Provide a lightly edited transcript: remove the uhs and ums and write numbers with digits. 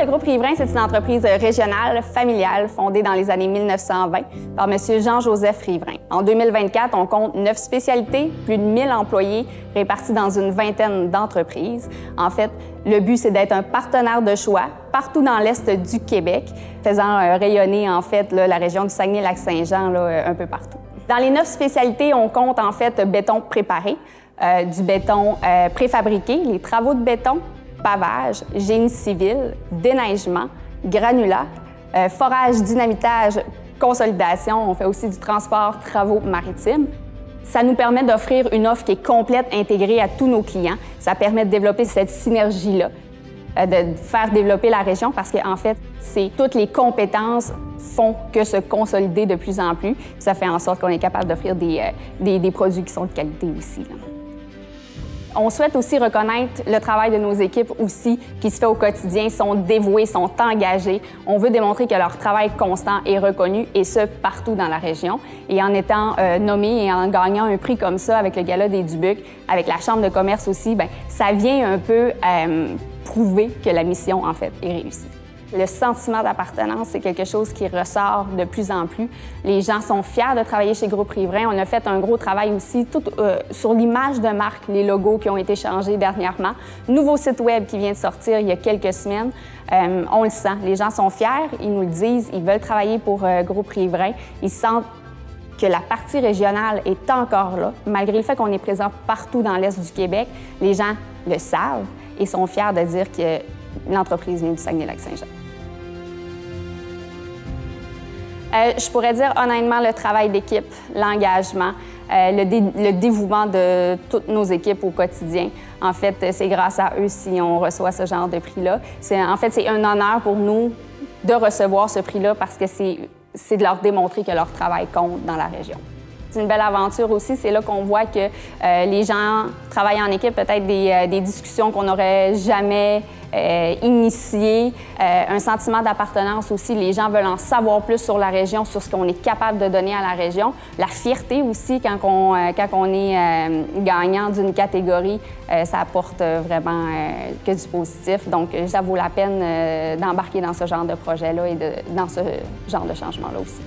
Groupe Riverain, c'est une entreprise régionale, familiale, fondée dans les années 1920 par M. Jean-Joseph Riverain. En 2024, on compte 9 spécialités, plus de 1000 employés répartis dans une vingtaine d'entreprises. En fait, le but, c'est d'être un partenaire de choix partout dans l'Est du Québec, faisant rayonner, en fait, la région du Saguenay-Lac-Saint-Jean un peu partout. Dans les 9 spécialités, on compte, en fait, béton préparé, du béton préfabriqué, les travaux de béton, pavage, génie civil, déneigement, granulat, forage, dynamitage, consolidation. On fait aussi du transport, travaux maritimes. Ça nous permet d'offrir une offre qui est complète, intégrée à tous nos clients. Ça permet de développer cette synergie-là, de faire développer la région parce qu'en fait, toutes les compétences font que se consolider de plus en plus. Ça fait en sorte qu'on est capable d'offrir des produits qui sont de qualité aussi, là. On souhaite aussi reconnaître le travail de nos équipes aussi, qui se fait au quotidien, sont dévoués, sont engagés. On veut démontrer que leur travail constant est reconnu, et ce, partout dans la région. Et en étant nommé et en gagnant un prix comme ça avec le Gala des Dubucs, avec la Chambre de commerce aussi, bien, ça vient un peu prouver que la mission, en fait, est réussie. Le sentiment d'appartenance, c'est quelque chose qui ressort de plus en plus. Les gens sont fiers de travailler chez Groupe Riverain. On a fait un gros travail aussi sur l'image de marque, les logos qui ont été changés dernièrement. Nouveau site web qui vient de sortir il y a quelques semaines. On le sent. Les gens sont fiers, ils nous le disent, ils veulent travailler pour Groupe Riverain. Ils sentent que la partie régionale est encore là. Malgré le fait qu'on est présent partout dans l'Est du Québec, les gens le savent et sont fiers de dire que l'entreprise vient du Saguenay-Lac-Saint-Jean. Je pourrais dire honnêtement le travail d'équipe, l'engagement, le dévouement de toutes nos équipes au quotidien. En fait, c'est grâce à eux si on reçoit ce genre de prix-là. En fait, c'est un honneur pour nous de recevoir ce prix-là parce que c'est de leur démontrer que leur travail compte dans la région. C'est une belle aventure aussi. C'est là qu'on voit que les gens travaillent en équipe, peut-être des discussions qu'on n'aurait jamais initiées, un sentiment d'appartenance aussi. Les gens veulent en savoir plus sur la région, sur ce qu'on est capable de donner à la région. La fierté aussi, quand on est gagnant d'une catégorie, ça apporte vraiment que du positif. Donc, ça vaut la peine d'embarquer dans ce genre de projet-là et dans ce genre de changement-là aussi.